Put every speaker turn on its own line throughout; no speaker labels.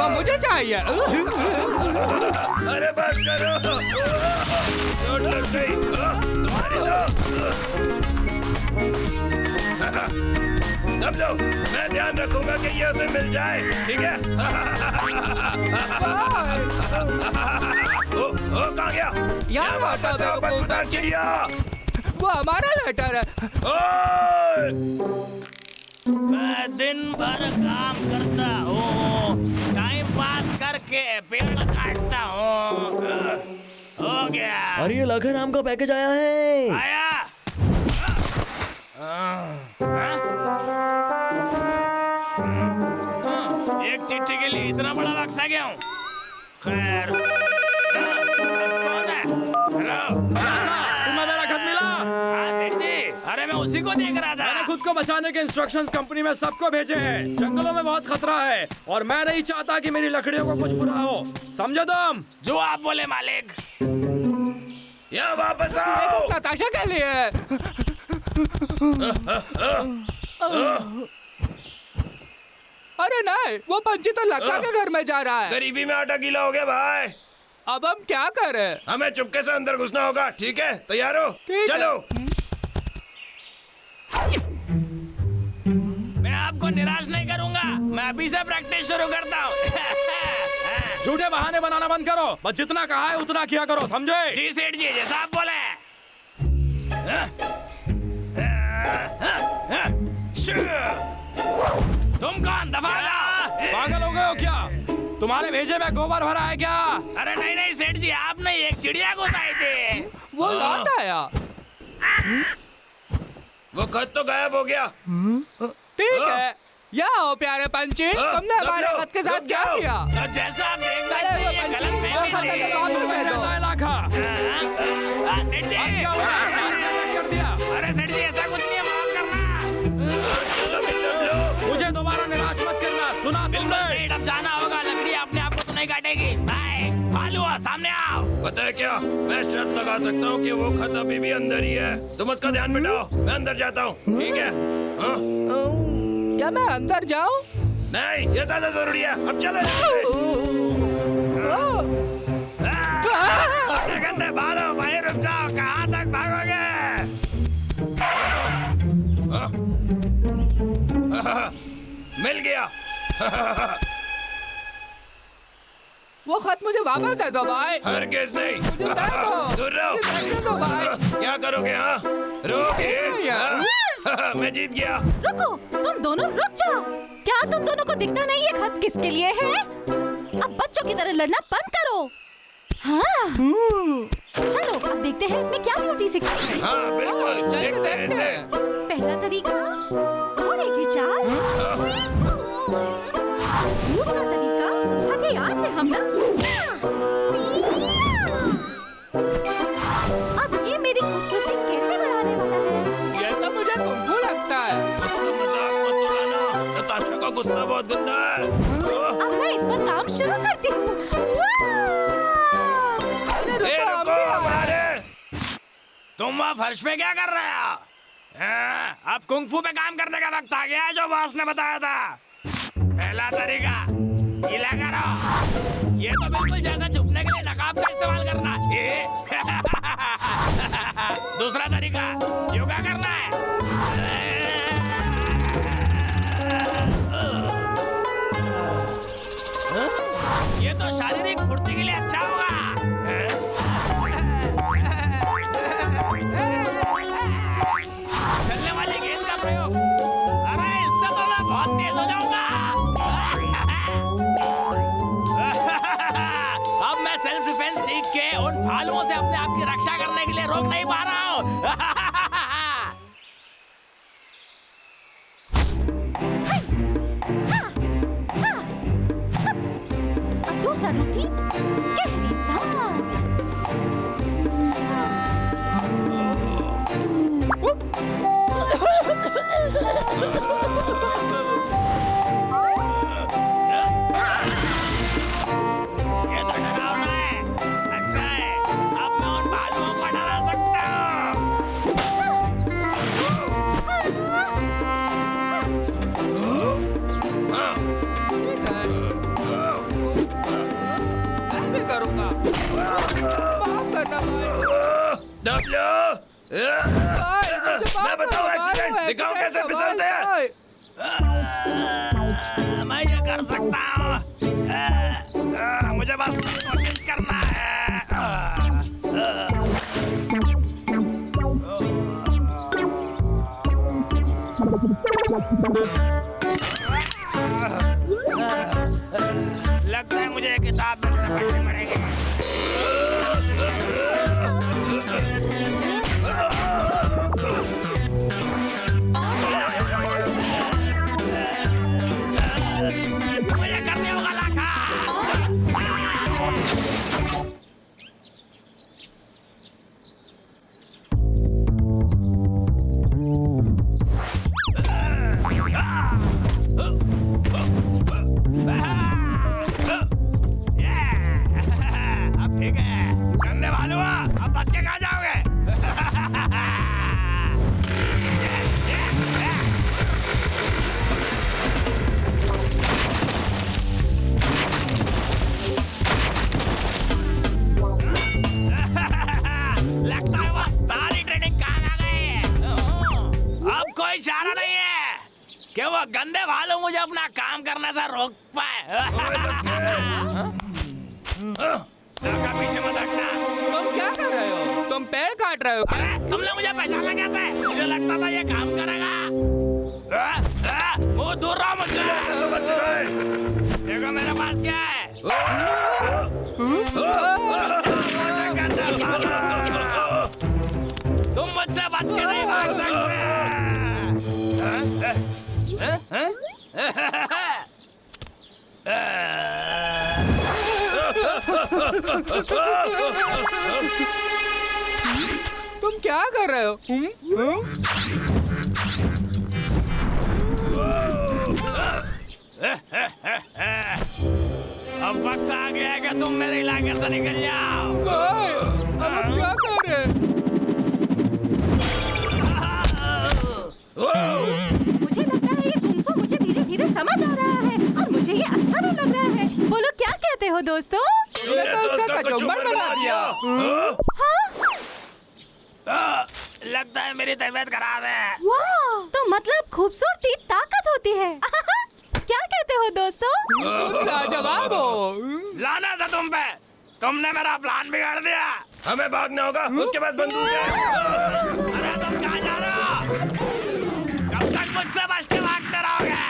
मुझे चाहिए।
अरे बस करो, चोट लग गई तुम्हारी तो। दब लो, मैं ध्यान रखूंगा कि ये उसे मिल जाए, ठीक है? ओ कहाँ गया?
यहाँ
वापस आओ बदबूदार चिड़िया।
वो हमारा लेटर है।
ओए!
मैं दिन भर काम करता हूँ, टाइम पास करके पेड़ काटता हूँ। हो गया।
अरे ये लखन नाम का पैकेज आया है।
आया। एक चिट्ठी के लिए इतना बड़ा बक्सा गया हूँ। खैर, कौन है? हेलो,
तुम्हें मेरा खत मिला?
हाँ सेठ जी, अरे मैं उसी को देख रहा था।
मैंने खुद को बचाने के इंस्ट्रक्शंस कंपनी में सबको भेजे हैं। जंगलों में बहुत खतरा है और मैं नहीं चाहता कि मेरी लकड़ियों को कुछ बुरा हो, समझे तुम?
जो आप बोले मालिक।
यहाँ वापस आओ।
नताशा के लिए। अरे नहीं, वो पंछी तो लक्का के घर में जा रहा है।
गरीबी में आटा गीला हो गया भाई।
अब हम क्या करें?
हमें चुपके से अंदर घुसना होगा, ठीक है? तैयार हो? चलो।
मैं आपको निराश नहीं करूंगा, मैं अभी से प्रैक्टिस शुरू करता हूँ।
झूठे बहाने बनाना बंद करो, बस जितना कहा है उतना किया करो, समझे?
जी सेठ जी, जैसा आप बोले। तुम कौन? दफा
पागल हो गए हो क्या? तुम्हारे भेजे में गोबर भरा है क्या?
अरे नहीं नहीं सेठ जी, आपने एक चिड़िया को घुसाई थी।
वो लौट आया।
वो खत तो गायब हो गया।
ठीक है, या हो प्यारे पंछी, तुमने हमारे खत के साथ क्या किया?
तो जैसा आप देख सकते हैं, ये गलत फहमी थी।
इलाका
सेठ जी,
कर दिया।
अरे सेठ जी, ऐसा कुछ नहीं है, माफ करना।
मुझे दोबारा निराश मत करना, सुना तुमने?
सेठ, अब जाना होगा, लकड़ी अपने आप को तो नहीं काटेगी। बाय, भालू सामने आओ।
पता है क्या, मैं शर्त लगा सकता हूँ कि वो खत अभी भी अंदर ही है। तुम उसका ध्यान बिठाओ, मैं अंदर जाता हूँ, ठीक है? हाँ?
क्या मैं अंदर जाऊं?
नहीं, ये ज्यादा जरूरी है। अब चलो।
गंदे भालो, वहीं रुक जाओ, कहाँ तक भागोगे?
मिल गया।
वो खत मुझे वापस दे दो भाई।
हरगिज़ नहीं।
मुझे दे दो।
दूर रहो।
मुझे दे दो भाई।
क्या करोगे? हाँ, रोके। मैं जीत गया।
रुको, तुम दोनों रुक जाओ। क्या तुम दोनों को दिखता नहीं ये खत किसके लिए है? अब बच्चों की तरह लड़ना बंद करो। हाँ। चलो अब देखते हैं इसमें क्या ब्यूटी सिखाते हैं।
हाँ बिल्कुल, देखते हैं इसे।
पहला तरीका, घोड़े की चाल। दूसरा तरीका, हथियार से हमला। अब ये मेरी खूबसूरती कैसे बढ़ाने वाला है?
ये तो मुझे कुंफू लगता है।
उसका मजाक मत उड़ाना, नताशा का गुस्सा बहुत गंदा है।
अब मैं इस पर काम शुरू करती हूँ।
रुको हमारे।
तुम वहाँ फर्श पे क्या कर रहे हो? अब कुंफू पे काम करने का वक्त आ गया है, जो बॉस ने बताया था। पहला तरीका, गीला करो। ये तो बिल्कुल जैसा छुपने के लिए नकाब का इस्तेमाल करना। दूसरा तरीका, योगा करना है। ये तो शारीरिक फुर्ती के लिए अच्छा होगा। चलने वाली गेंद का प्रयोग। अरे इससे तो मैं बहुत तेज हो जाऊंगा। अब मैं सेल्फ डिफेंस सीख के उन भालुओं से अपने आप की रक्षा करने के लिए रोक नहीं पा रहा हूँ।
अब दूसरा रूटीन, गहरी सांस।
ये तो डरावना है। अच्छा है, अब मैं उन भालुओं को डरा सकता हूँ।
मैं बताऊं एक्सीडेंट, दिखाऊं कैसे फिसलते हैं।
मैं ये कर सकता हूँ। मुझे बस कोशिश करना है। लगता है मुझे किताब फिर से पढ़नी पड़ेगी। मुझे करने होगा लाखा। अब ठीक है, करने वालों अब बच के कहाँ जाओगे? लगता है वो सारी ट्रेनिंग काम आ गई। अब कोई इशारा नहीं है कि वो गंदे भालू मुझे अपना काम करने से रोक पाए। लड़का पीछे मत हटना।
तुम क्या कर रहे हो? तुम पेड़ काट रहे हो क्या?
अरे तुमने मुझे पहचाना कैसे? मुझे लगता था ये काम करेगा। वो दूर रहो मुझसे।
कैसे बच गए?
देखो मेरे पास क्या है। तुम मुझसे बच के नहीं भाग सकते।
तुम क्या कर रहे हो?
अब वक्त आ गया है कि तुम मेरे इलाके से निकल जाओ।
अब क्या कर रहे?
मुझे लगता है ये कुंफू मुझे धीरे-धीरे समझ आ रहा है और मुझे ये अच्छा भी लग रहा है। बोलो क्या कहते हो दोस्तों?
तुमने तो उसका कचुम्बर बना दिया।
लगता है मेरी तबीयत खराब है।
वाह! तो मतलब खूबसूरती ताकत होती है। क्या कहते हो दोस्तों?
तुम लाजवाब हो।
लाना था तुम पे। तुमने मेरा प्लान बिगाड़ दिया।
हमें भागना होगा, उसके बाद बंदूक है।
अरे तुम कहाँ जा रहे हो? कब तक मुझसे बच के भागते रहोगे?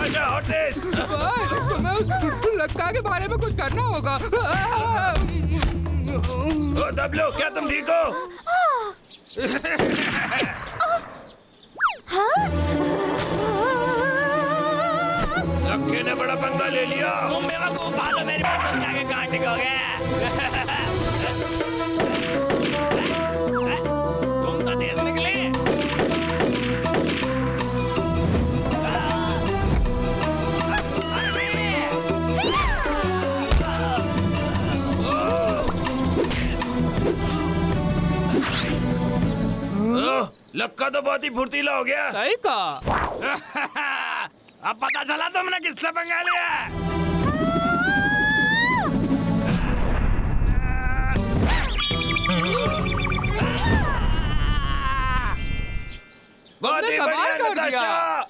आजा, हॉट देश।
तुम्हें उस लक्का के बारे में कुछ करना होगा।
ओ दबलो, क्या तुम ठीक हो? लक्के ने बड़ा पंगा ले लिया।
तुम बेवकूफ भालू मेरी बंदूक के आगे कहाँ टिकोगे? तुम तो तेज निकले।
लक्का तो बहुत ही फुर्तीला हो गया।
सही कहा।
अब पता चला तुमने किससे पंगा लिया।
बहुत ही
कमाल
बढ़िया
कर दिया।
नताशा।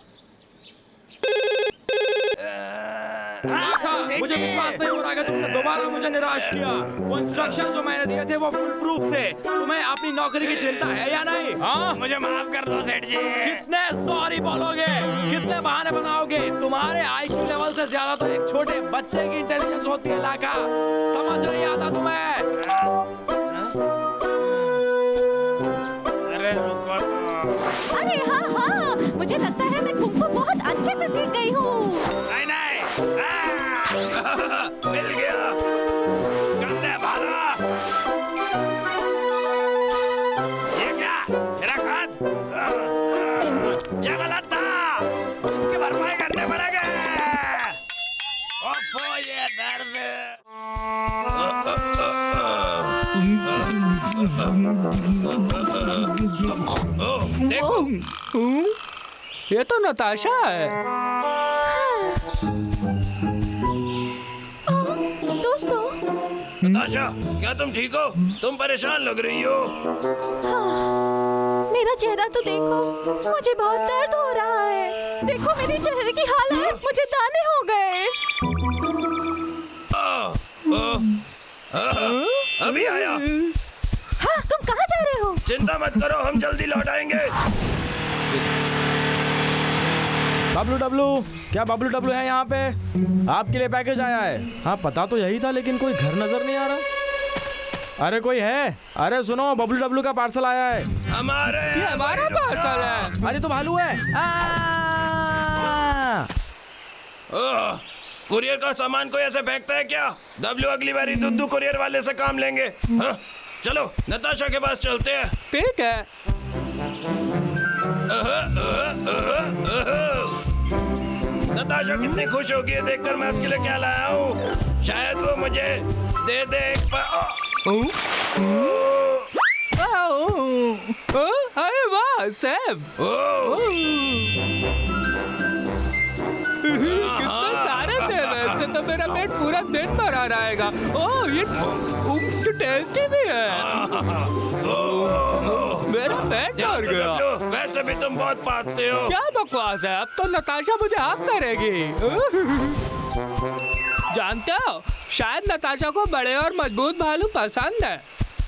मुझे विश्वास नहीं हो रहा कि तुमने दोबारा मुझे निराश किया। वो इंस्ट्रक्शंस जो मैंने दिए थे वो फुल प्रूफ थे। तुम्हें अपनी नौकरी की चिंता है या नहीं? हाँ?
मुझे माफ कर दो सेठ जी।
कितने सॉरी बोलोगे? कितने बहाने बनाओगे? तुम्हारे आईक्यू लेवल से ज्यादा तो एक छोटे बच्चे की इंटेलिजेंस होती है लाका। समझ नहीं आता तुम्हें?
अरे रुको तो।
अरे हाँ हाँ, मुझे लगता है मैं कुंफू बहुत अच्छे से सीख गई हूँ।
नहीं नहीं।
मिल गया।
गंदे भाला। ये क्या? मेरा खत? ये गलत था। इसकी भरपाई करने पड़ेगा। ओफो ये दर्द।
देखो,
ये तो नताशा है।
दोस्तों,
नताशा, क्या तुम ठीक हो? तुम परेशान लग रही हो।
मेरा चेहरा तो देखो, मुझे बहुत दर्द हो रहा है। देखो मेरे चेहरे की हालत, मुझे दाने हो गए।
अभी आया।
हाँ, तुम कहाँ जा रहे हो?
चिंता मत करो, हम जल्दी लौट आएंगे।
बबलू डब्लू, क्या बबलू डब्लू है यहाँ पे? आपके लिए पैकेज आया है। हाँ, पता तो यही था, लेकिन कोई घर नजर नहीं आ रहा। अरे कोई है? अरे सुनो, बबलू डब्लू का पार्सल आया है।
ये हमारा पार्सल है।
अरे तो भालू है।
कुरियर का सामान कोई ऐसे फेंकता है क्या? डब्लू अगली बारी दुद्दू कुरियर वाले से काम लेंगे। हाँ? चलो नताशा के पास चलते हैं।
ठीक है।
नताशा कितनी खुश होगी ये देखकर मैं उसके लिए क्या लाया हूँ। शायद वो मुझे दे दे एक
अरे वाह सैम, कितने सारे सेब हैं। इससे तो मेरा पेट पूरा दिन भरा रहेगा। ओह ये तो टेस्टी भी है। मेरा पेट भर गया।
वैसे भी तुम बहुत पाते हो।
क्या बकवास है, अब तो नताशा मुझे हक करेगी। जानते हो, शायद नताशा को बड़े और मजबूत भालू पसंद है,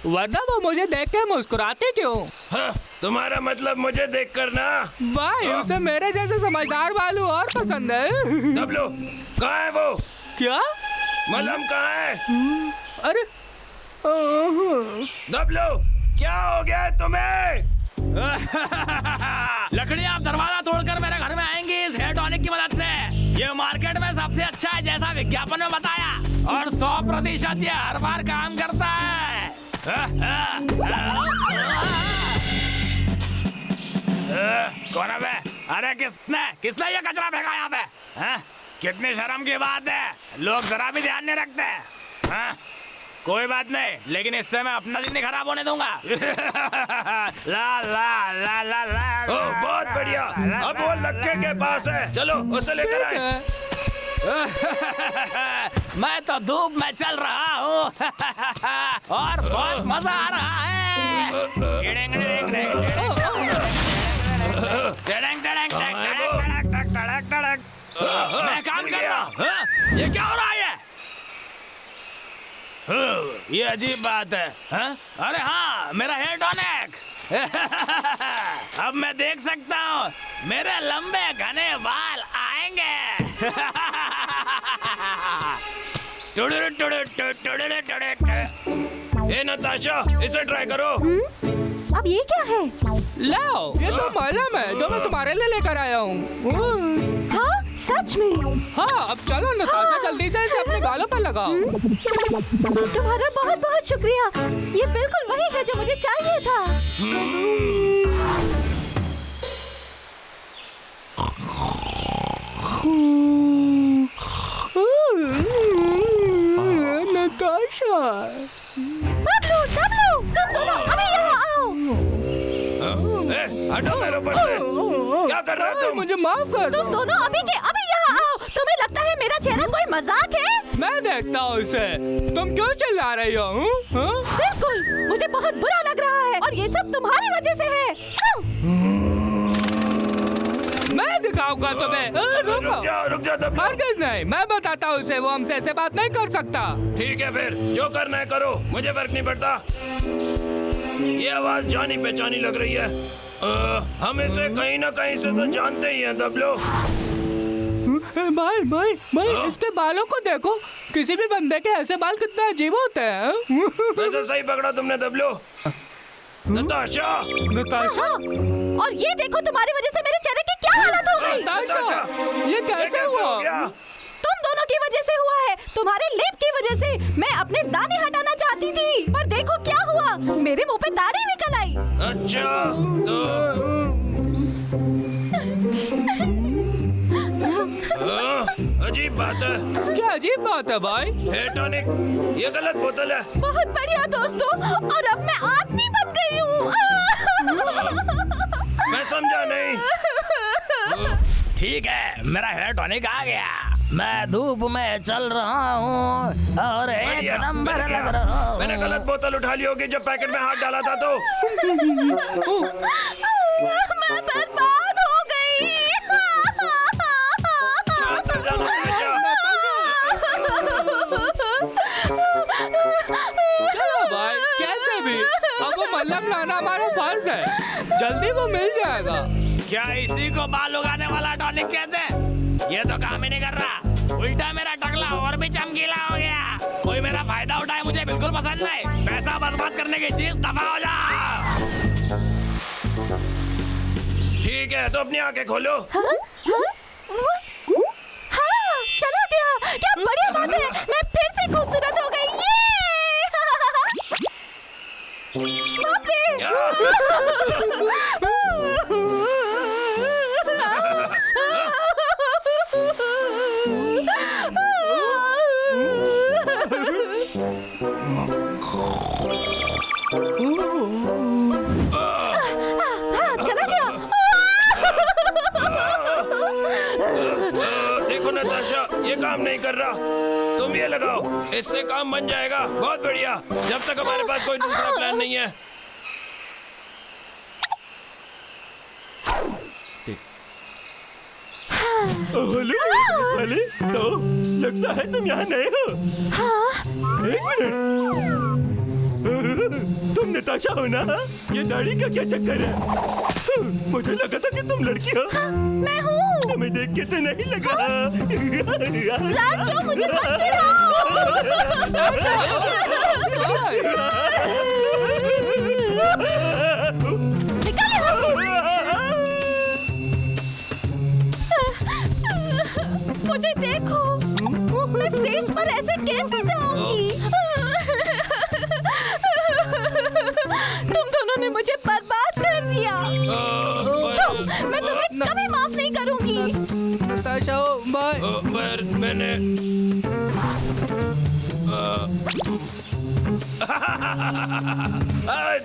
वरना वो मुझे देख के मुस्कुराती क्यों?
हाँ, तुम्हारा मतलब मुझे देखकर ना?
भाई उसे मेरे जैसे समझदार भालू और पसंद है।
डब्लू, कहाँ है वो?
क्या?
मलहम कहाँ है?
अरे
डब्लू, क्या हो गया है तुम्हें?
लकड़ियाँ आप दरवाजा तोड़कर मेरे घर में आएंगी इस हेयर टॉनिक की मदद से। ये मार्केट में सबसे अच्छा है जैसा विज्ञापन में बताया, और 100% ये हर बार काम करता है। कौन है बे? अरे किसने ये कचरा फेंका यहाँ पे? हाँ? कितनी शर्म की बात है, लोग जरा भी ध्यान नहीं रखते। हाँ? कोई बात नहीं, लेकिन इससे मैं अपना दिन नहीं खराब होने दूंगा। ला ला ला ला ला।
ओ, बहुत बढ़िया। अब वो लक्के के पास है, चलो उसे लेकर आए।
मैं तो धूप में चल रहा हूँ और बहुत मजा आ रहा है। मैं काम कर रहा हूँ। ये क्या हो रहा है? ये अजीब बात है। अरे हाँ, मेरा हेयर टॉनिक। अब मैं देख सकता हूँ मेरे लंबे घने बाल आएंगे।
ए नताशा, इसे ट्राई करो।
अब ये क्या है?
लाओ, ये तो मलहम है जो मैं तुम्हारे लिए लेकर आया हूँ।
हाँ, सच में?
हाँ, अब चलो नताशा, जल्दी से इसे अपने गालों पर लगाओ।
तुम्हारा बहुत बहुत शुक्रिया। ये बिल्कुल वही है जो मुझे चाहिए था।
नताशा,
बबलू, डब्लू, तुम दोनों अभी यहाँ आओ।
हटो मेरे ऊपर से। क्या कर रहे हो तुम?
मुझे माफ कर दो।
तुम दोनों अभी के अभी यहाँ आओ। तुम्हें लगता है मेरा चेहरा कोई मजाक है?
मैं देखता हूँ इसे। तुम क्यों चिल्ला रही हो?
बिल्कुल, मुझे बहुत बुरा लग रहा है और ये सब तुम्हारी वजह से है।
मैं दिखाऊंगा तुम्हें।
रुक जाओ डब्लू।
हरगिज़ नहीं, मैं बताता हूँ उसे, वो हमसे ऐसे बात नहीं कर सकता।
ठीक है फिर, जो करना है करो, मुझे फर्क नहीं पड़ता। ये आवाज जानी पहचानी लग रही है। हम इसे कहीं ना कहीं से तो जानते ही हैं डब्लू।
भाई, इसके बालों को देखो। किसी भी बंदे के ऐसे बाल कितने अजीब होते हैं।
वैसे सही पकड़ा तुमने डब्लू। नताशा,
नताशा,
और ये देखो, तुम्हारी वजह से मेरे चेहरे की क्या हालत हो गई।
नताशा, ये कैसे
हो
हुआ?
गया?
तुम दोनों की वजह से हुआ है। तुम्हारे लेप की वजह से मैं अपने दाने हटाना चाहती थी, पर देखो क्या हुआ, मेरे मुंह पे दाढ़ी निकल आई।
अच्छा तो अजीब बात है।
क्या अजीब बात है भाई?
हेयर टॉनिक, ये गलत बोतल है।
बहुत बढ़िया दोस्तों, और अब मैं आदमी बन गई हूँ।
मैं समझा नहीं।
ठीक है, मेरा हेयर टॉनिक आ गया। मैं धूप में चल रहा हूँ और एक
नंबर
मैंने
लग
क्या?
रहा हूँ।
मैंने गलत बोतल उठा ली होगी जब पैकेट में हाथ डाला था तो।
मैं बर्बाद हो गई।
शांत हो जाओ नताशा।
चलो भाई, कैसे भी अब वो मल्लम लाना हमारा फर्ज है। जल्दी वो मिल जाएगा।
क्या इसी को बाल उगाने वाला टॉनिक कहते हैं? ये तो काम ही नहीं कर रहा, उल्टा मेरा टकला और भी चमकीला हो गया। कोई मेरा फायदा उठाए मुझे बिल्कुल पसंद नहीं। पैसा बर्बाद करने की चीज दफा हो जा।
ठीक है तो अपनी आंखें खोलो।
हाँ, चला गया। क्या बढ़िया बात है, मैं फिर से खूबसूरत हो गई। ये बाप रे। चला गया।
देखो नताशा, ये काम नहीं कर रहा। तुम ये लगाओ, इससे काम बन जाएगा। बहुत बढ़िया। जब तक हमारे पास कोई दूसरा प्लान नहीं है।
हेलो पुलिस वाले, तो लगता है तुम यहाँ नए हो। एक मिनट, तुम नताशा हो ना? ये दाढ़ी का क्या चक्कर है? मुझे लगा था कि तुम लड़की हो।
मैं हूँ।
तुम्हें देख के तो नहीं लगा।
राजू, मुझे मत चिढ़ाओ। निकल यहाँ से। मुझे देखो, मैं स्टेज पर ऐसे कैसे जाऊंगी? तुम दोनों ने मुझे बर्बाद कर दिया। मैं तुम्हें कभी माफ नहीं करूंगी।
नताशा भाई,
पर मैंने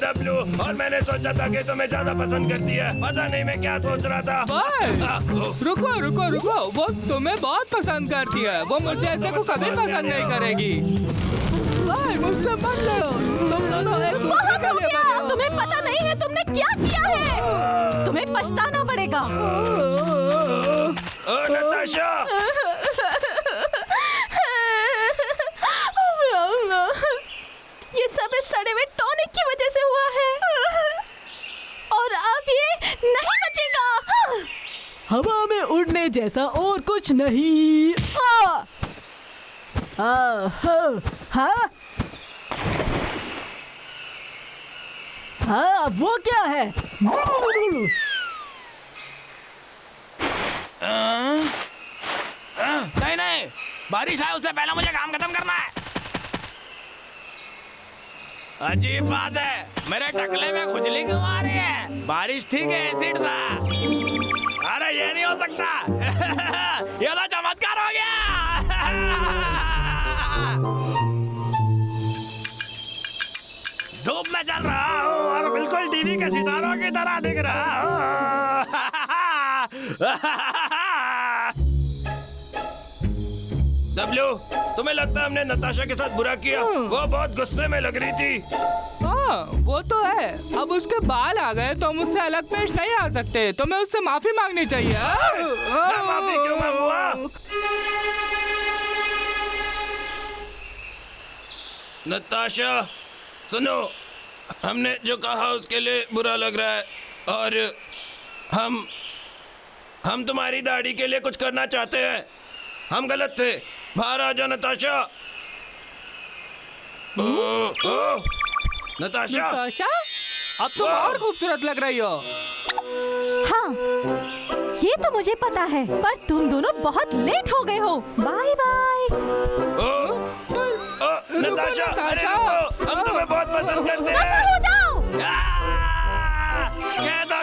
डब्लू, और मैंने सोचा था कि तुम्हें ज्यादा पसंद करती है। पता नहीं मैं क्या सोच रहा था।
भाई रुको रुको रुको, वो तुम्हें बहुत पसंद करती है। वो मुझे ऐसे को कभी पसंद नहीं करेगी। भाई मुझसे मत लड़ो, तुम दोनों एक दूसरे के लिए बने हो।
तुम्हें पता नहीं है तुमने क्या किया है। तुम्हें पछताना पड़ेगा।
नताशा,
ये सब इस सड़े हुए टॉनिक की वजह से हुआ है, और अब ये नहीं बचेगा।
हवा में उड़ने जैसा और कुछ नहीं। हाँ, वो क्या है?
नहीं नहीं, बारिश आए उससे पहले मुझे काम खत्म करना है। अजीब बात है, मेरे टकले में खुजली क्यों आ रही है? बारिश थी कि एसिड था? अरे ये नहीं हो सकता। ये तो चमत्कार हो गया। धूप में चल रहा हूँ और बिल्कुल टीवी के सितारों की तरह दिख रहा हूँ।
डब्लू, तुम्हें लगता है हमने नताशा के साथ बुरा किया? वो बहुत गुस्से में लग रही थी।
हाँ वो तो है। अब उसके बाल आ गए तो हम उससे अलग पेश नहीं आ सकते। तुम्हें उससे माफी मांगनी चाहिए।
मैं माफी क्यों मांगूंगा? नताशा सुनो, हमने जो कहा उसके लिए बुरा लग रहा है, और हम तुम्हारी दाढ़ी के लिए कुछ करना चाहते हैं। हम गलत थे। बाहर आ जाओ नताशा। नताशा,
नताशा, अब तुम और खूबसूरत लग रही हो।
हाँ, ये तो मुझे पता है, पर तुम दोनों बहुत लेट हो गए हो। Bye bye.
नताशा, अरे रुको, हम तुम्हें बहुत पसंद करते हैं।
हो जाओ।
ये तो